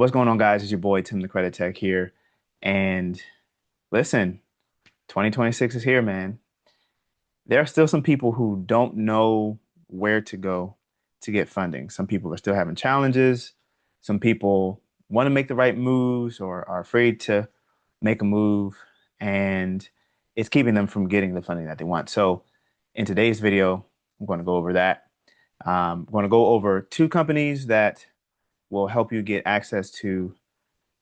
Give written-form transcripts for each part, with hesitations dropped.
What's going on, guys? It's your boy Tim the Credit Tech here. And listen, 2026 is here, man. There are still some people who don't know where to go to get funding. Some people are still having challenges. Some people want to make the right moves or are afraid to make a move, and it's keeping them from getting the funding that they want. So, in today's video, I'm going to go over that. I'm going to go over two companies that will help you get access to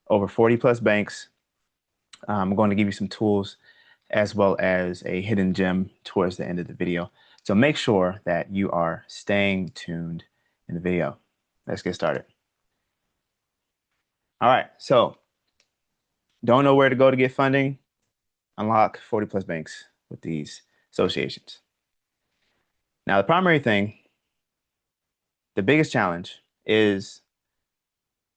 over 40 plus banks. I'm going to give you some tools as well as a hidden gem towards the end of the video. So make sure that you are staying tuned in the video. Let's get started. All right, so don't know where to go to get funding? Unlock 40 plus banks with these associations. Now, the primary thing, the biggest challenge is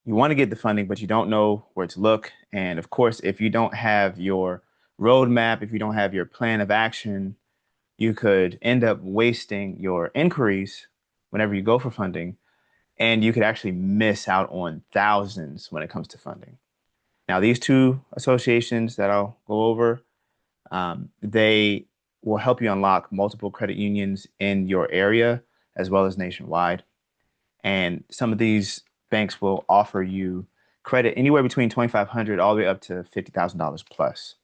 you want to get the funding, but you don't know where to look. And of course, if you don't have your roadmap, if you don't have your plan of action, you could end up wasting your inquiries whenever you go for funding, and you could actually miss out on thousands when it comes to funding. Now, these two associations that I'll go over, they will help you unlock multiple credit unions in your area as well as nationwide. And some of these banks will offer you credit anywhere between 2,500 all the way up to $50,000 plus.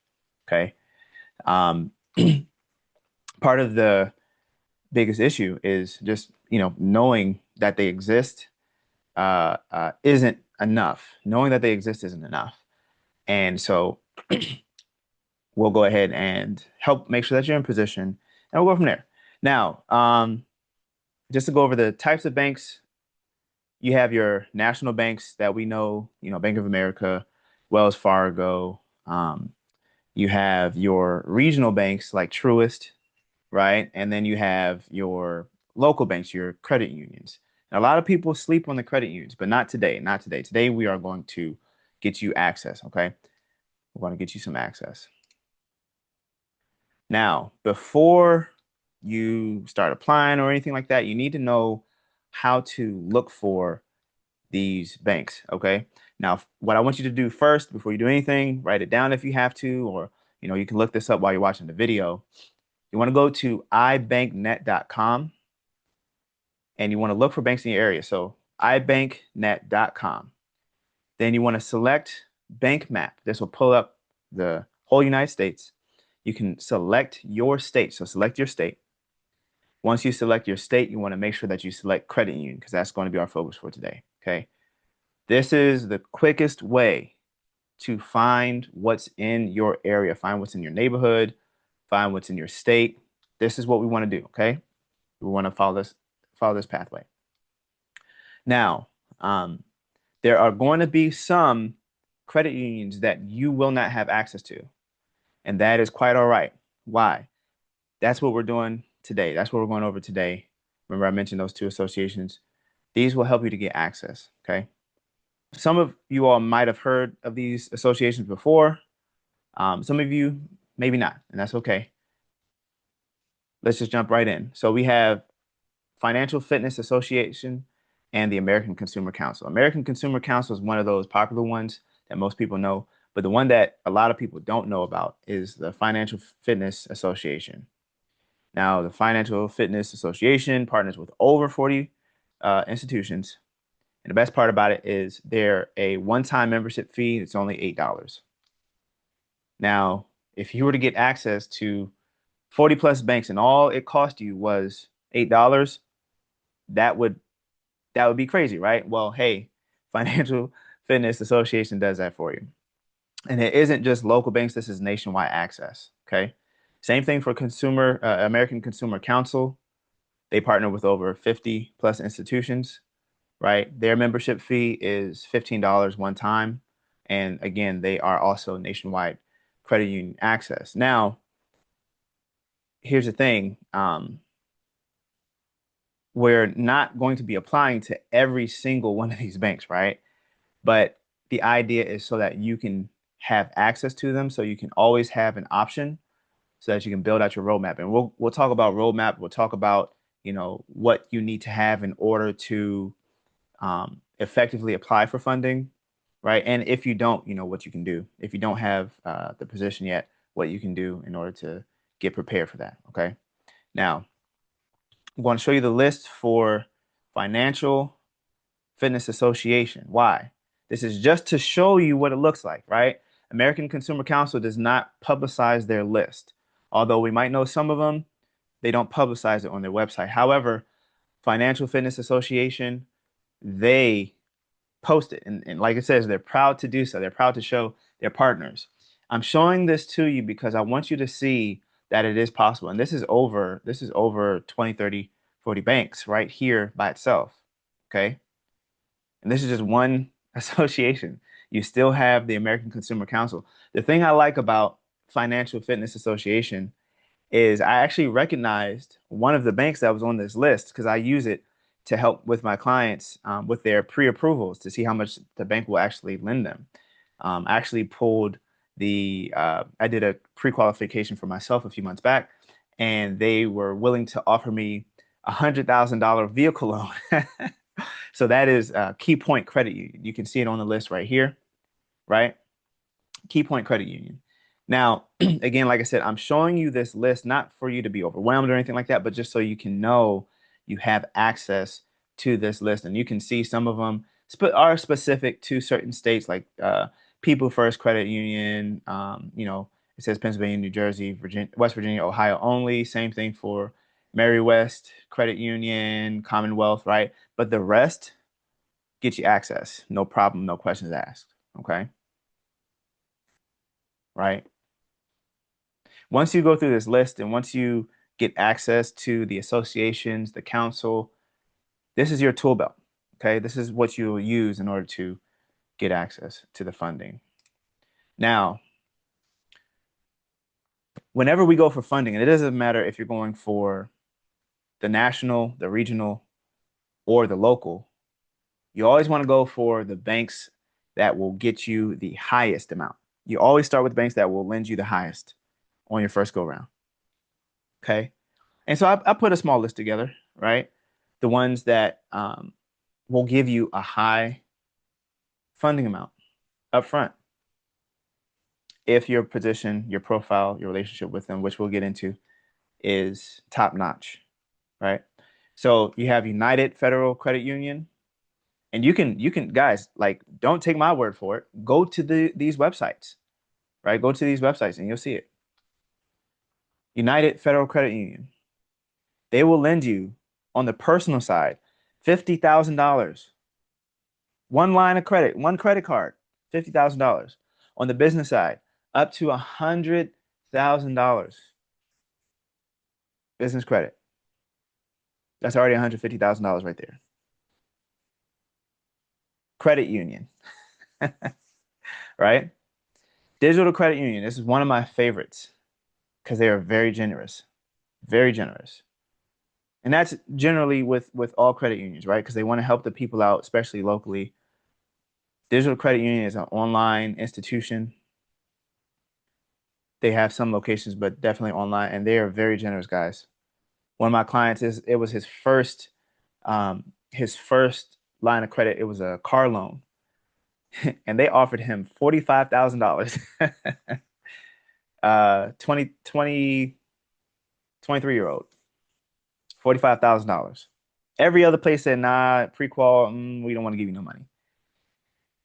Okay. Um, Part of the biggest issue is just, knowing that they exist isn't enough. Knowing that they exist isn't enough. And so we'll go ahead and help make sure that you're in position, and we'll go from there. Now, just to go over the types of banks, you have your national banks that we know, Bank of America, Wells Fargo. You have your regional banks like Truist, right? And then you have your local banks, your credit unions. And a lot of people sleep on the credit unions, but not today, not today. Today, we are going to get you access, okay? We're going to get you some access. Now, before you start applying or anything like that, you need to know how to look for these banks, okay? Now, what I want you to do first, before you do anything, write it down if you have to, or you can look this up while you're watching the video. You want to go to iBankNet.com and you want to look for banks in your area. So iBankNet.com. Then you want to select Bank Map. This will pull up the whole United States. You can select your state. So select your state. Once you select your state, you want to make sure that you select credit union because that's going to be our focus for today. Okay. This is the quickest way to find what's in your area, find what's in your neighborhood, find what's in your state. This is what we want to do. Okay. We want to follow this pathway. Now, there are going to be some credit unions that you will not have access to, and that is quite all right. Why? That's what we're doing today. That's what we're going over today. Remember, I mentioned those two associations. These will help you to get access, okay? Some of you all might have heard of these associations before. Some of you, maybe not, and that's okay. Let's just jump right in. So we have Financial Fitness Association and the American Consumer Council. American Consumer Council is one of those popular ones that most people know, but the one that a lot of people don't know about is the Financial Fitness Association. Now, the Financial Fitness Association partners with over 40 institutions. And the best part about it is they're a one-time membership fee. It's only $8. Now, if you were to get access to 40 plus banks and all it cost you was $8, that would be crazy, right? Well, hey, Financial Fitness Association does that for you. And it isn't just local banks, this is nationwide access, okay? Same thing for American Consumer Council. They partner with over 50 plus institutions, right? Their membership fee is $15 one time. And again, they are also nationwide credit union access. Now, here's the thing. We're not going to be applying to every single one of these banks, right? But the idea is so that you can have access to them, so you can always have an option so that you can build out your roadmap. And we'll talk about roadmap. We'll talk about, what you need to have in order to effectively apply for funding. right? And if you don't, you know what you can do. If you don't have the position yet, what you can do in order to get prepared for that, okay? Now, I'm going to show you the list for Financial Fitness Association. Why? This is just to show you what it looks like, right? American Consumer Council does not publicize their list. Although we might know some of them, they don't publicize it on their website. However, Financial Fitness Association, they post it. And like it says, they're proud to do so. They're proud to show their partners. I'm showing this to you because I want you to see that it is possible. And this is over 20, 30, 40 banks right here by itself. Okay. And this is just one association. You still have the American Consumer Council. The thing I like about Financial Fitness Association is I actually recognized one of the banks that was on this list because I use it to help with my clients with their pre-approvals to see how much the bank will actually lend them. I actually pulled I did a pre-qualification for myself a few months back, and they were willing to offer me $100,000 vehicle loan. So that is Key Point Credit Union. You can see it on the list right here, right? Key Point Credit Union. Now, again, like I said, I'm showing you this list not for you to be overwhelmed or anything like that, but just so you can know you have access to this list. And you can see some of them are specific to certain states, like People First Credit Union. It says Pennsylvania, New Jersey, Virginia, West Virginia, Ohio only. Same thing for Mary West Credit Union, Commonwealth, right? But the rest get you access. No problem, no questions asked. Okay, right? Once you go through this list and once you get access to the associations, the council, this is your tool belt. Okay, this is what you'll use in order to get access to the funding. Now, whenever we go for funding, and it doesn't matter if you're going for the national, the regional, or the local, you always want to go for the banks that will get you the highest amount. You always start with banks that will lend you the highest on your first go round. Okay. And so I put a small list together, right? The ones that will give you a high funding amount up front if your position, your profile, your relationship with them, which we'll get into, is top notch, right? So you have United Federal Credit Union, and you can guys, like, don't take my word for it. Go to these websites, right? Go to these websites and you'll see it. United Federal Credit Union. They will lend you on the personal side $50,000. One line of credit, one credit card, $50,000. On the business side, up to $100,000 business credit. That's already $150,000 right there. Credit union, right? Digital credit union. This is one of my favorites because they are very generous, very generous. And that's generally with all credit unions, right? Because they want to help the people out, especially locally. Digital Credit Union is an online institution. They have some locations, but definitely online, and they are very generous guys. One of my clients it was his first line of credit. It was a car loan, and they offered him $45,000. 23-year old, $45,000. Every other place said, nah, pre-qual, we don't want to give you no money.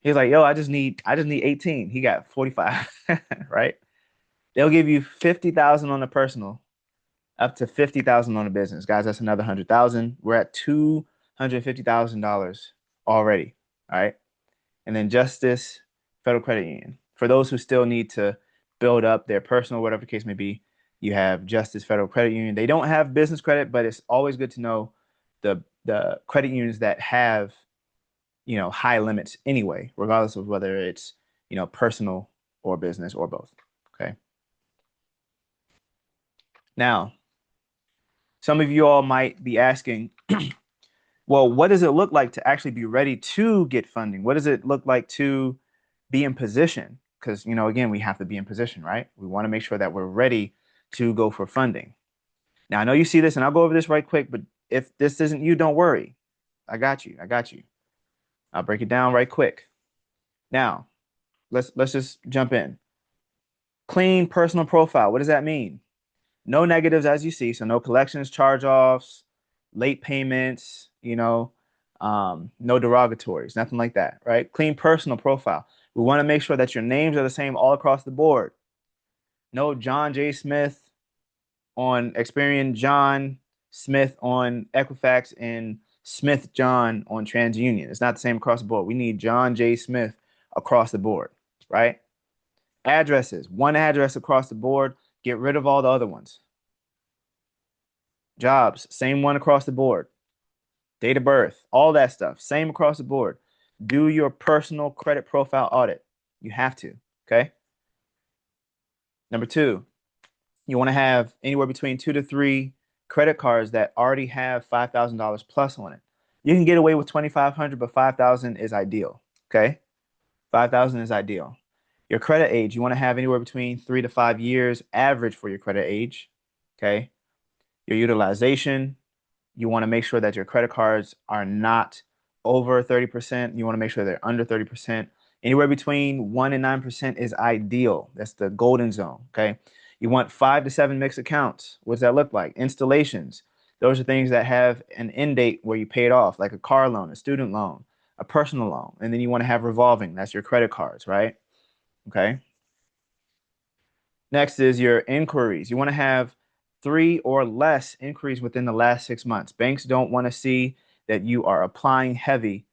He was like, yo, I just need 18. He got 45, right? They'll give you 50,000 on the personal, up to 50,000 on the business. Guys, that's another 100,000. We're at $250,000 already. All right. And then Justice Federal Credit Union. For those who still need to build up their personal, whatever the case may be, you have Justice Federal Credit Union. They don't have business credit, but it's always good to know the credit unions that have, high limits anyway, regardless of whether it's, personal or business or both. Okay. Now, some of you all might be asking, well, what does it look like to actually be ready to get funding? What does it look like to be in position? Because, again, we have to be in position, right? We want to make sure that we're ready to go for funding. Now, I know you see this, and I'll go over this right quick, but if this isn't you, don't worry. I got you. I got you. I'll break it down right quick. Now, let's just jump in. Clean personal profile. What does that mean? No negatives as you see, so no collections, charge-offs, late payments, no derogatories, nothing like that, right? Clean personal profile. We want to make sure that your names are the same all across the board. No John J. Smith on Experian, John Smith on Equifax, and Smith John on TransUnion. It's not the same across the board. We need John J. Smith across the board, right? Addresses, one address across the board. Get rid of all the other ones. Jobs, same one across the board. Date of birth, all that stuff, same across the board. Do your personal credit profile audit. You have to, okay? Number two, you want to have anywhere between 2 to 3 credit cards that already have $5,000 plus on it. You can get away with 2,500, but 5,000 is ideal, okay? 5,000 is ideal. Your credit age, you want to have anywhere between 3 to 5 years average for your credit age, okay? Your utilization, you want to make sure that your credit cards are not over 30%. You want to make sure they're under 30%. Anywhere between 1 and 9% is ideal. That's the golden zone, okay? You want 5 to 7 mixed accounts. What does that look like? Installations. Those are things that have an end date where you pay it off, like a car loan, a student loan, a personal loan. And then you want to have revolving. That's your credit cards, right? Okay. Next is your inquiries. You want to have 3 or less inquiries within the last 6 months. Banks don't want to see that you are applying heavy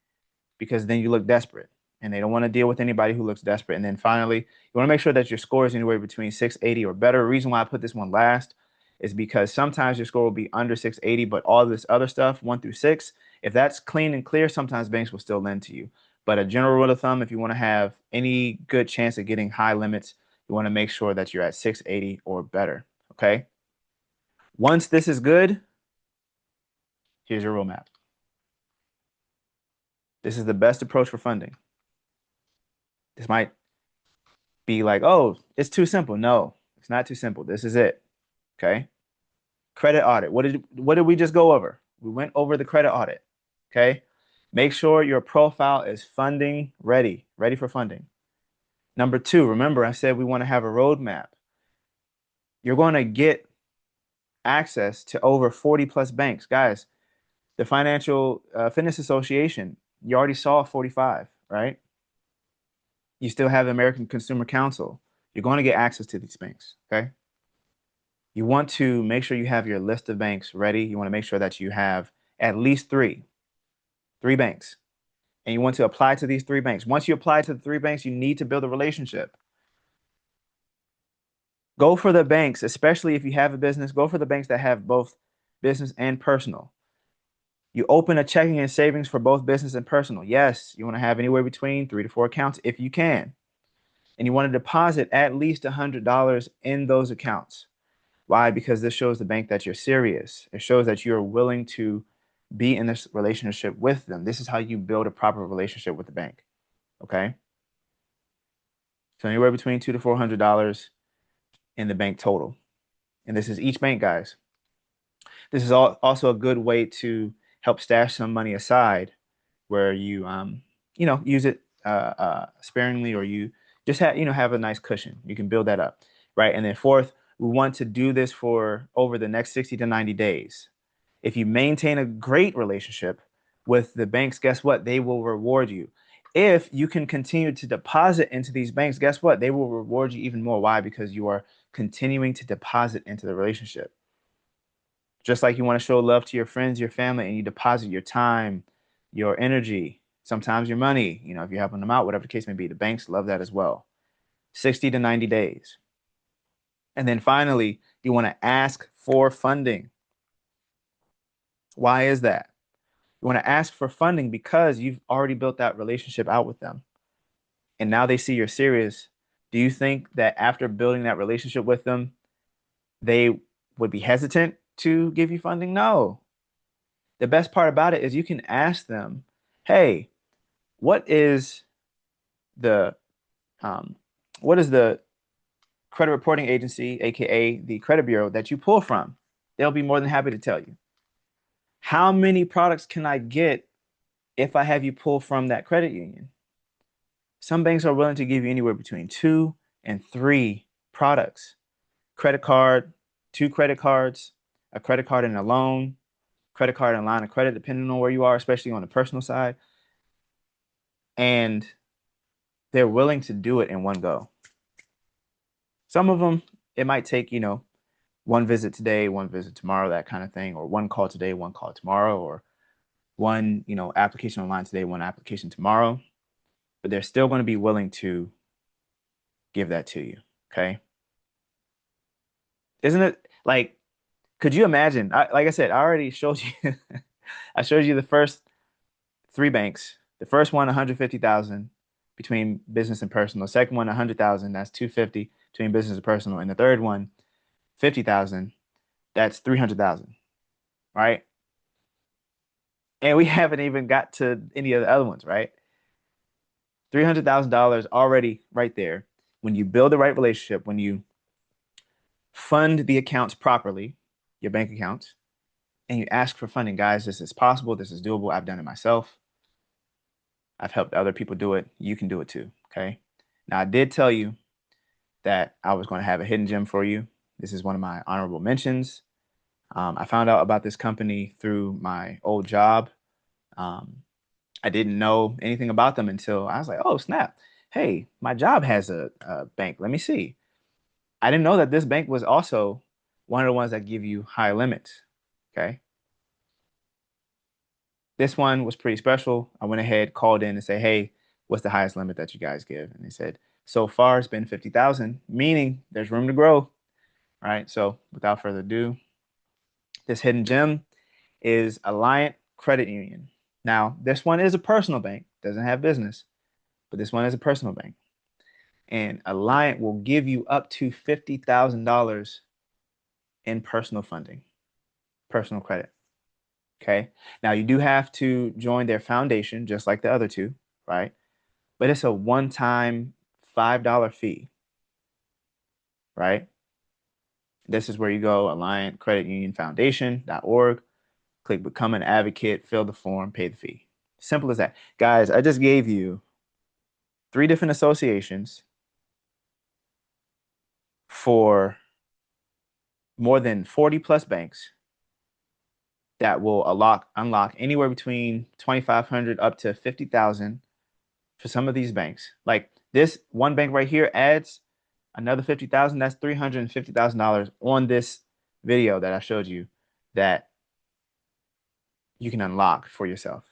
because then you look desperate and they don't want to deal with anybody who looks desperate. And then finally, you want to make sure that your score is anywhere between 680 or better. The reason why I put this one last is because sometimes your score will be under 680, but all this other stuff, 1 through 6, if that's clean and clear, sometimes banks will still lend to you. But a general rule of thumb, if you want to have any good chance of getting high limits, you want to make sure that you're at 680 or better, okay? Once this is good, here's your roadmap. This is the best approach for funding. This might be like, oh, it's too simple. No, it's not too simple. This is it, okay? Credit audit. What did we just go over? We went over the credit audit, okay? Make sure your profile is funding ready for funding. Number 2, remember I said we want to have a roadmap. You're going to get access to over 40 plus banks. Guys, the Financial Fitness Association, you already saw 45, right? You still have the American Consumer Council. You're going to get access to these banks, okay? You want to make sure you have your list of banks ready. You want to make sure that you have at least three banks. And you want to apply to these 3 banks. Once you apply to the 3 banks, you need to build a relationship. Go for the banks, especially if you have a business, go for the banks that have both business and personal. You open a checking and savings for both business and personal. Yes, you want to have anywhere between 3 to 4 accounts if you can. And you want to deposit at least $100 in those accounts. Why? Because this shows the bank that you're serious. It shows that you're willing to be in this relationship with them. This is how you build a proper relationship with the bank. Okay? So anywhere between $200 to $400 in the bank total. And this is each bank, guys. This is also a good way to help stash some money aside where you use it sparingly, or you just have a nice cushion. You can build that up, right? And then fourth, we want to do this for over the next 60 to 90 days. If you maintain a great relationship with the banks, guess what? They will reward you. If you can continue to deposit into these banks, guess what? They will reward you even more. Why? Because you are continuing to deposit into the relationship. Just like you want to show love to your friends, your family, and you deposit your time, your energy, sometimes your money, if you're helping them out, whatever the case may be, the banks love that as well. 60 to 90 days. And then finally, you want to ask for funding. Why is that? You want to ask for funding because you've already built that relationship out with them. And now they see you're serious. Do you think that after building that relationship with them, they would be hesitant to give you funding? No. The best part about it is you can ask them, hey, what is the credit reporting agency, aka the credit bureau, that you pull from? They'll be more than happy to tell you. How many products can I get if I have you pull from that credit union? Some banks are willing to give you anywhere between 2 and 3 products. Credit card, 2 credit cards, a credit card and a loan, credit card and line of credit, depending on where you are, especially on the personal side. And they're willing to do it in one go. Some of them, it might take, one visit today, one visit tomorrow, that kind of thing, or one call today, one call tomorrow, or one, application online today, one application tomorrow. But they're still going to be willing to give that to you. Okay. Isn't it like, could you imagine? Like I said, I already showed you, I showed you the first 3 banks. The first one, 150,000 between business and personal. The second one, 100,000. That's 250 between business and personal. And the third one, 50,000. That's 300,000. Right. And we haven't even got to any of the other ones. Right. $300,000 already right there. When you build the right relationship, when you fund the accounts properly, your bank accounts, and you ask for funding, guys, this is possible. This is doable. I've done it myself. I've helped other people do it. You can do it too. Okay. Now, I did tell you that I was going to have a hidden gem for you. This is one of my honorable mentions. I found out about this company through my old job. Um, I didn't know anything about them until I was like, oh, snap. Hey, my job has a bank. Let me see. I didn't know that this bank was also one of the ones that give you high limits. Okay. This one was pretty special. I went ahead, called in and say, hey, what's the highest limit that you guys give? And they said, so far it's been 50,000, meaning there's room to grow. All right. So without further ado, this hidden gem is Alliant Credit Union. Now, this one is a personal bank, doesn't have business, but this one is a personal bank. And Alliant will give you up to $50,000 in personal funding, personal credit. Okay. Now, you do have to join their foundation, just like the other two, right? But it's a one-time $5 fee, right? This is where you go, Alliant Credit Union Foundation.org. Click Become an Advocate, fill the form, pay the fee. Simple as that. Guys, I just gave you 3 different associations for more than 40 plus banks that will unlock anywhere between 2,500 up to 50,000 for some of these banks. Like this one bank right here adds another 50,000. That's $350,000 on this video that I showed you that you can unlock for yourself.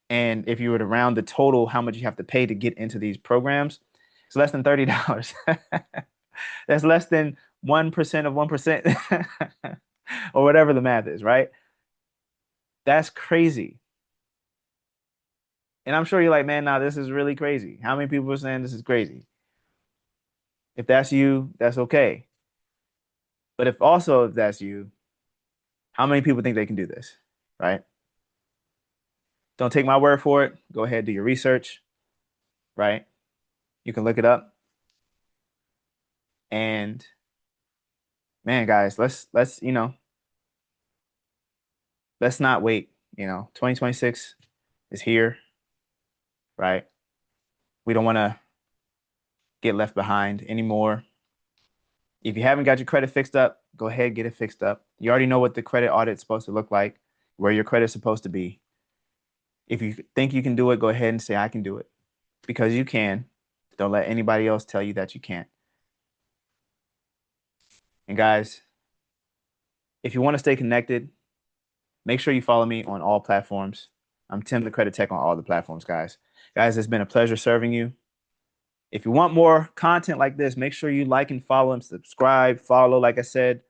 And if you were to round the total, how much you have to pay to get into these programs, it's less than $30. That's less than 1% of 1%, or whatever the math is, right? That's crazy. And I'm sure you're like, man, nah, this is really crazy. How many people are saying this is crazy? If that's you, that's okay. But if that's you, how many people think they can do this, right? Don't take my word for it. Go ahead, do your research, right? You can look it up. And man, guys, let's not wait. 2026 is here, right? We don't want to get left behind anymore. If you haven't got your credit fixed up, go ahead, get it fixed up. You already know what the credit audit is supposed to look like, where your credit is supposed to be. If you think you can do it, go ahead and say, I can do it, because you can. Don't let anybody else tell you that you can't. And guys, if you want to stay connected, make sure you follow me on all platforms. I'm Tim the Credit Tech on all the platforms, guys. Guys, it's been a pleasure serving you. If you want more content like this, make sure you like and follow and subscribe. Follow, like I said.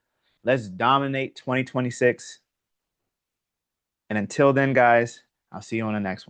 Let's dominate 2026. And until then, guys, I'll see you on the next one.